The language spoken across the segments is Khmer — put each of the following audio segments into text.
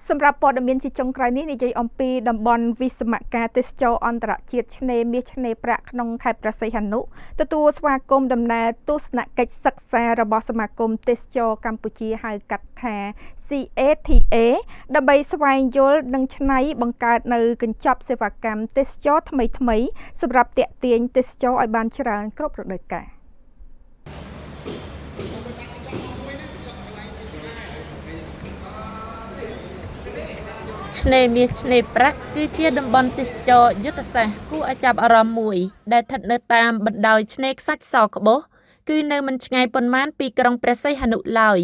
សម្រាប់ព័ត៌មានជាចុងក្រោយនេះនិយាយអំពីតំបន់វិស្មការទេសចរអន្តរជាតិឆ្នេរមាសឆ្នេរប្រាក់ក្នុងខេត្តព្រះសីហនុទទួលស្វាគមន៍ដំណើរទស្សនកិច្ចសិក្សារបស់សមាគមទេសចរកម្ពុជាហៅកាត់ថា CATA ដើម្បីស្វែងយល់និងច្នៃបង្កើតនៅកញ្ចប់សេវាកម្មទេសចរថ្មីៗសម្រាប់ទាក់ទាញទេសចរឲ្យបានច្រើនគ្រប់រដូវកាលឆ្នេរមាសឆ្នេរប្រាក់គឺជាតំបន់ទេសចរយុទ្ធសាស្ត្រគួរឲ្យចាប់អារម្មណ៍មួយដែលស្ថិតនៅតាមបណ្ដោយឆ្នេរខ្សាច់សក្បុសគឺនៅមិនឆ្ងាយប៉ុន្មានពីក្រុងព្រះសីហនុឡើយ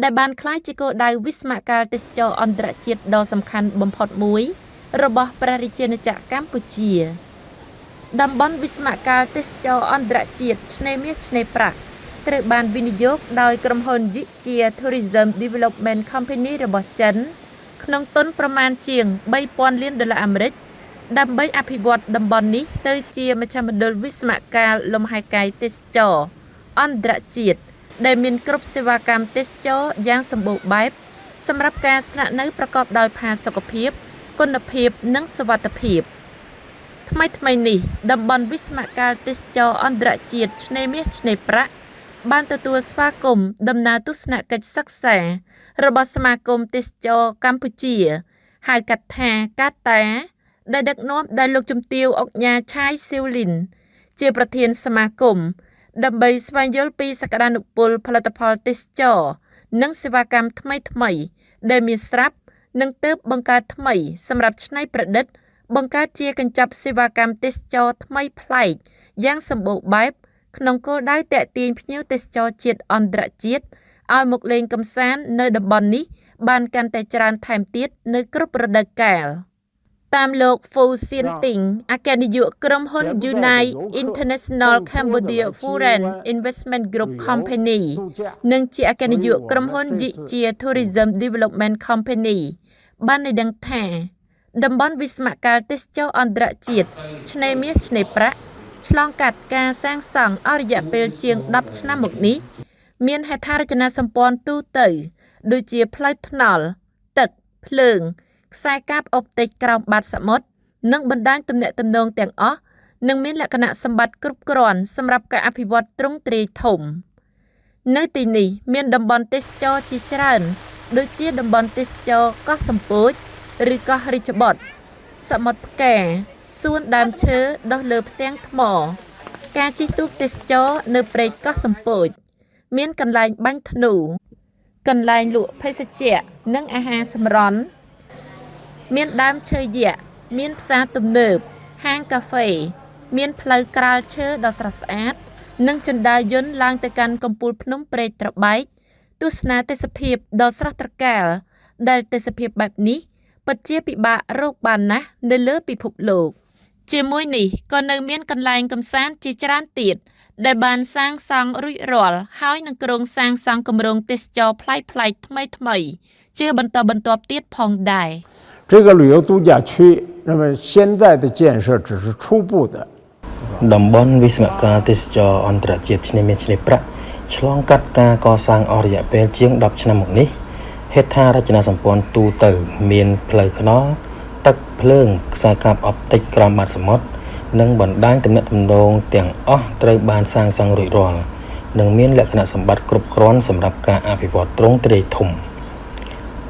ដែលបានក្លាយជាគោលដៅវិស្មករទេសចរអន្តរជាតិដ៏សំខាន់បំផុតមួយរបស់ព្រះរាជាណាចក្រកម្ពុជាតំបន់វិស្មករទេសចរអន្តរជាតិឆ្នេរមាសឆ្នេរប្រាក់ត្រូវបានវិនិយោគដោយក្រុមហ៊ុន Yichia Tourism Development Company របស់ចិនក្នុងទុនប្រមាណជាង$3,000 លានដើម្បីអភិវឌ្ឍតំបន់នេះទៅជាមជ្ឈមណ្ឌលវិស្មករលំហែកាយទេសចរអន្តរជាតិដែលមានគ្រប់សេវាកម្មទេសចរយ៉ាងសម្បូរបែបសម្រាប់ការស្នាក់នៅប្រកបដោយផាសុកភាពគុណភាពនិងសុវត្ថិភាពថ្មីនេះតំបន់វិស្មករទេសចរអន្តរជាតិឆ្នេរមាសឆ្នេរប្រាក់បានទទួលស្វាគមន៍ដំណើរទស្សនកិច្ចសិក្សារបស់សមាគមទេសចរកម្ពុជាហៅកាត់ថាកាតាដែលដឹកនាំដោយលោកជំទាវអុកញ៉ាឆាយស៊ីវលីនជាប្រធានសមាគមដើម្បីស្វែងយល់ពីសក្តានុពលផលិតផលទេសចរនិងសេវាកម្មថ្មីដែលមានស្រាប់និងទើបបង្កើតថ្មីសម្រាប់ច្នៃប្រឌិតបង្កើតជាកញ្ចប់សេវាកម្មទេសចរថ្មីប្លែកយ៉ាងសម្បូរបែបក្នុងគោលដៅទាក់ទាញភ្ញៀវទេសចរជាតិអន្តរជាតិឲ្យមកលេងកម្សាន្តនៅតំបន់នេះបានកាន់តែច្រើនថែមទៀតនៅគ្រប់រដូវកាលតាមលោកហ្វូសៀនទីងអគ្គនាយកក្រុមហ៊ុន Unite International Cambodia Foreign Investment Group Company និងជាអគ្គនាយកក្រុមហ៊ុន Yichia Tourism Development Company បានឲ្យដឹងថាតំបន់វិស្មករទេសចរអន្តរជាតិឆ្នេរមាសឆ្នេរប្រាក់ឆ្លងកាត់ការសាងសង់អស់រយៈពេលជាង10ឆ្នាំមកនេះមានហេដ្ឋារចនាសម្ព័ន្ធទូទៅដូចជាផ្លូវថ្នល់ទឹកភ្លើងខ្សែកាបអុបទិកក្រោមបាតសមុទ្រនិងបណ្ដាញទំនាក់ទំនងទាំងអស់និងមានលក្ខណៈសម្បត្តិគ្រប់គ្រាន់សម្រាប់ការអភិវឌ្ឍទ្រង់ទ្រាយធំនៅទីនេះមានតំបន់ទេសចរជាច្រើនដូចជាតំបន់ទេសចរកោះសំពោចឬកោះរាជបុត្រសមុទ្រផ្កាសួនដើមឈើដុះលើផ្ទាំងថ្មការជិះទូកទេសចរនៅព្រែកកោះសំពោចមានកន្លែងបាញ់ធ្នូកន្លែងលក់ភេសជ្ជៈនិងអាហារសម្រន់មានដើមឈើយក្សមានផ្សារទំនើបហាងកាហ្វេមានផ្លូវក្រាលឈើដ៏ស្រស់ស្អាតនិងជណ្ដើរយន្តឡើងទៅកាន់កំពូលភ្នំព្រែកត្របែកទស្សនាទេសភាពដ៏ស្រស់ត្រកាលដែលទេសភាពបែបនេះពិតជាពិបាករកបានណាស់នៅលើពិភពលោកជាមួយនេះក៏នៅមានកន្លែងកម្សាន្តជាច្រើនទៀតដែលបានសាងសង់រួចរាល់ហើយនឹងគ្រោងសាងសង់គម្រោងទេសចរប្លែកៗថ្មីជាបន្តបន្ទាប់ទៀតផងដែរ这个旅游度假区那么现在的建设只是初步的តំបន់វិស្មករទេសចរអន្តរជាតិឆ្នេរមាសឆ្នេរប្រាក់ឆ្លងកាត់ការកសាងអស់រយៈពេលជាង10ឆ្នាំមកនេះហេដ្ឋារចនាសម្ព័ន្ធទូទៅមានផ្លូវថ្នល់ទឹកភ្លើងខ្សែកាបអុបទិកក្រោមបាតសមុទ្រនិងបណ្ដាញទំនាក់ទំនងទាំងអស់ត្រូវបានសាងសង់រួចរាល់និងមានលក្ខណៈសម្បត្តិគ្រប់គ្រាន់សម្រាប់ការអភិវឌ្ឍទ្រង់ទ្រាយធំ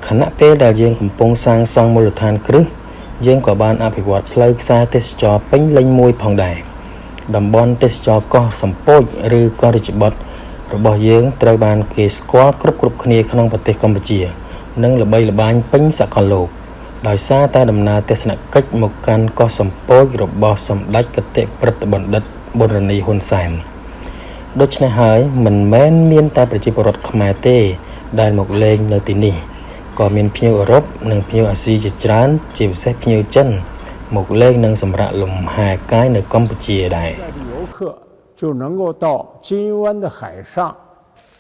ខណៈពេលដែលយើងកំពុងសាងសង់មូលដ្ឋានគ្រឹះយើងក៏បានអភិវឌ្ឍផ្លូវខ្សែទេសចរពេញលេញមួយផងដែរតំបន់ទេសចរកោះសំពោចឬកោះរាជបុត្ររបស់យើងត្រូវបានគេស្គាល់គ្រប់គ្នាក្នុងប្រទេសកម្ពុជានិងល្បីល្បាញពេញសកលលោកដោយសារតែដំណើរទស្សនកិច្ចមកកាន់កោះសំពោចរបស់សម្ដេចគតិប្រិទ្ធបណ្ឌិតប៊ុនរនីហ៊ុនសែនដូច្នេះហើយមិនមែនមានតែប្រជាពលរដ្ឋខ្មែរទេដែលមកលេងនៅទីនេះក៏មានភ្ញៀវអឺរ៉ុបនិងភ្ញៀវអាស៊ីជាច្រើនជាពិសេសភ្ញៀវចិនមកលេងនិងសម្រាកលំហែកាយនៅកម្ពុជាដែរ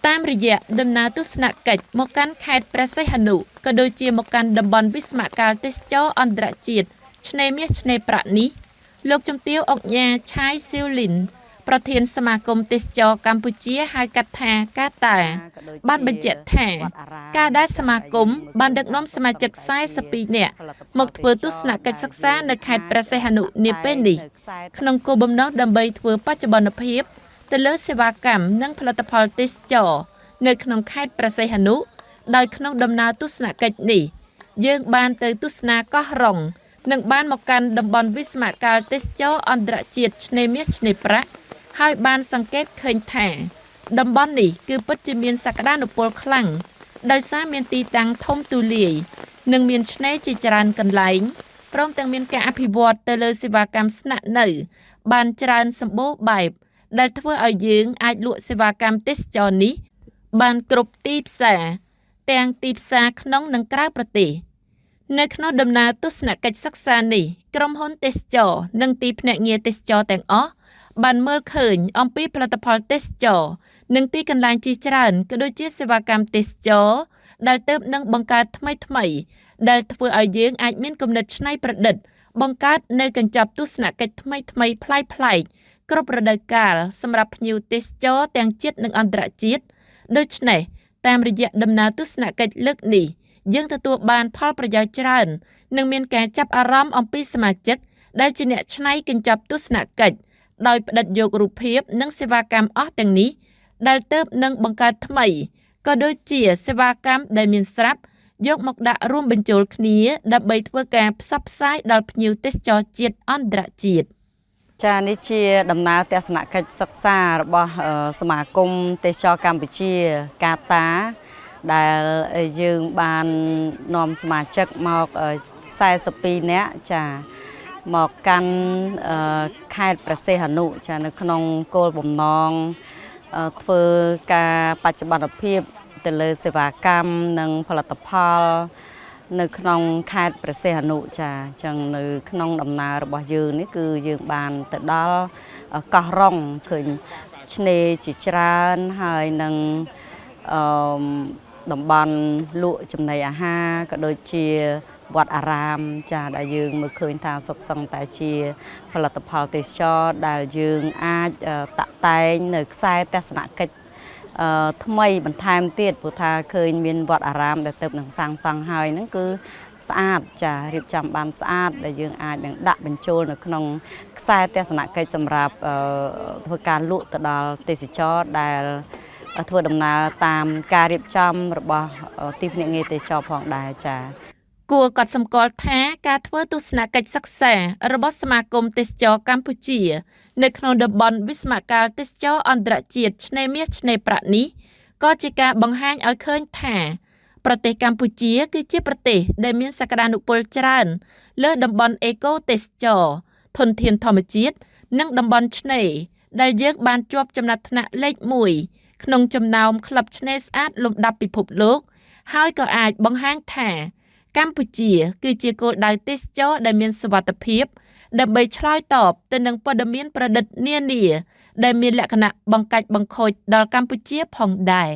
តាមរយៈដំណើរទស្សនកិច្ចមកកាន់ខេត្តព្រះសីហនុក៏ដូចជាមកកាន់តំបន់វិស្មករទេសចរអន្តរជាតិឆ្នេរមាសឆ្នេរប្រាក់នេះលោកជំទាវអុកញ៉ាឆាយស៊ីវលីន ប្រធានសមាគមទេសចរកម្ពុជាហៅកាត់ថាកាតាបានបញ្ជាក់ថាការដែលសមាគមបានដឹកនាំសមាជិក42នាក់មកធ្វើទស្សនកិច្ចសិក្សានៅខេត្តព្រះសីហនុនាពេលនេះក្នុងគោលបំណងដើម្បីធ្វើបច្ចុប្បន្នភាពទៅលើសេវាកម្មនិងផលិតផលទេសចរនៅក្នុងខេត្តព្រះសីហនុដោយក្នុងដំណើរទស្សនកិច្ចនេះយើងបានទៅទស្សនាកោះរ៉ុងនិងបានមកកាន់តំបន់វិស្មកាលទេសចរអន្តរជាតិឆ្នេរមាសឆ្នេរប្រាក់ហើយបានសង្កេតឃើញថាតំបន់នេះគឺពិតជាមានសក្តានុពលខ្លាំងដោយសារមានទីតាំងធំទូលាយនិងមានឆ្នេរជាច្រើនកន្លែងព្រមទាំងមានការអភិវឌ្ឍទៅលើសេវាកម្មស្នាក់នៅបានច្រើនសម្បូរបែបដែលធ្វើឲ្យយើងអាចលក់សេវាកម្មទេសចរនេះបានគ្រប់ទីផ្សារទាំងទីផ្សារក្នុងនិងក្រៅប្រទេសនៅក្នុងដំណើរទស្សនកិច្ចសិក្សានេះក្រុមហ៊ុនទេសចរនិងទីភ្នាក់ងារទេសចរទាំងអស់បានមើលឃើញអំពីផលិតផលទេសចរនិងទីកន្លែងជាច្រើនក៏ដូចជាសេវាកម្មទេសចរដែលទើបនឹងបង្កើតថ្មីដែលធ្វើឲ្យយើងអាចមានគំនិតច្នៃប្រឌិតបង្កើតនៅកញ្ចប់ទស្សនកិច្ចថ្មីប្លែកៗគ្រប់រដូវកាលសម្រាប់ភ្ញៀវទេសចរទាំងជាតិនិងអន្តរជាតិដូច្នេះតាមរយៈដំណើរទស្សនកិច្ចលើកនេះយើងទទួលបានផលប្រយោជន៍ច្រើននិងមានការចាប់អារម្មណ៍អំពីសមាជិកដែលជាអ្នកច្នៃកញ្ចប់ទស្សនកិច្ចដោយផ្តិតយករូបភាពនិងសេវាកម្មអស់ទាំងនេះដែលទើបនឹងបង្កើតថ្មីក៏ដូចជាសេវាកម្មដែលមានស្រាប់យកមកដាក់រួមបញ្ចូលគ្នាដើម្បីធ្វើការផ្សព្វផ្សាយដល់ភ្ញៀវទេសចរជាតិអន្តរជាតិចានេះជាដំណើរទស្សនកិច្ចសិក្សារបស់សមាគមទេសចរកម្ពុជាកាតាដែលយើងបាននាំសមាជិកមក42នាក់ចាមកកាន់ខេត្តព្រះសីហនុចានៅក្នុងគោលបំណងធ្វើការបច្ចុប្បន្នភាពទៅលើសេវាកម្មនិងផលិតផលនៅក្នុងខេត្តព្រះសីហនុចាអញ្ចឹងនៅក្នុងដំណើររបស់យើងនេះគឺយើងបានទៅដល់កោះរ៉ុងឃើញឆ្នេរជាច្រើនហើយនឹងតំបន់លក់ចំណីអាហារក៏ដូចជាវត្តអារាមចាដែលយើងមើលឃើញថាសុទ្ធសឹងតែជាផលិតផលទេសចរដែលយើងអាចតាក់តែងនៅខ្សែទស្សនកិច្ចថ្មីបន្ថែមទៀតព្រោះថាឃើញមានវត្តអារាមដែលទៅនឹងសាងសង់ហើយហ្នឹងគឺស្អាតចារៀបចំបានស្អាតដែលយើងអាចនឹងដាក់បញ្ចូលនៅក្នុងខ្សែទស្សនកិច្ចសម្រាប់ធ្វើការលក់ទៅដល់ទេសចរដែលធ្វើដំណើរតាមការរៀបចំរបស់ទីភ្នាក់ងារទេសចរផងដែរចាគួរកត់សម្គាល់ថាការធ្វើទស្សនកិច្ចសិក្សារបស់សមាគមទេសចរកម្ពុជានៅក្នុងតំបន់វិស្មកាលទេសចរអន្តរជាតិឆ្នេរមាសឆ្នេរប្រាក់នេះក៏ជាការបង្ហាញឲ្យឃើញថាប្រទេសកម្ពុជាគឺជាប្រទេសដែលមានសក្តានុពលច្រើនលើតំបន់អេកូទេសចរធនធានធម្មជាតិនិងតំបន់ឆ្នេរដែលយើងបានជាប់ចំណាត់ថ្នាក់លេខ1ក្នុងចំណោមក្លឹបឆ្នេរស្អាតលំដាប់ពិភពលោកហើយក៏អាចបង្ហាញថាកម្ពុជាគឺជាគោលដៅទេសចរដែលមានសុវត្ថិភាពដើម្បីឆ្លើយតបទៅនឹងព័ត៌មានប្រឌិតនានាដែលមានលក្ខណៈបង្កាច់បង្ខូចដល់កម្ពុជាផងដែរ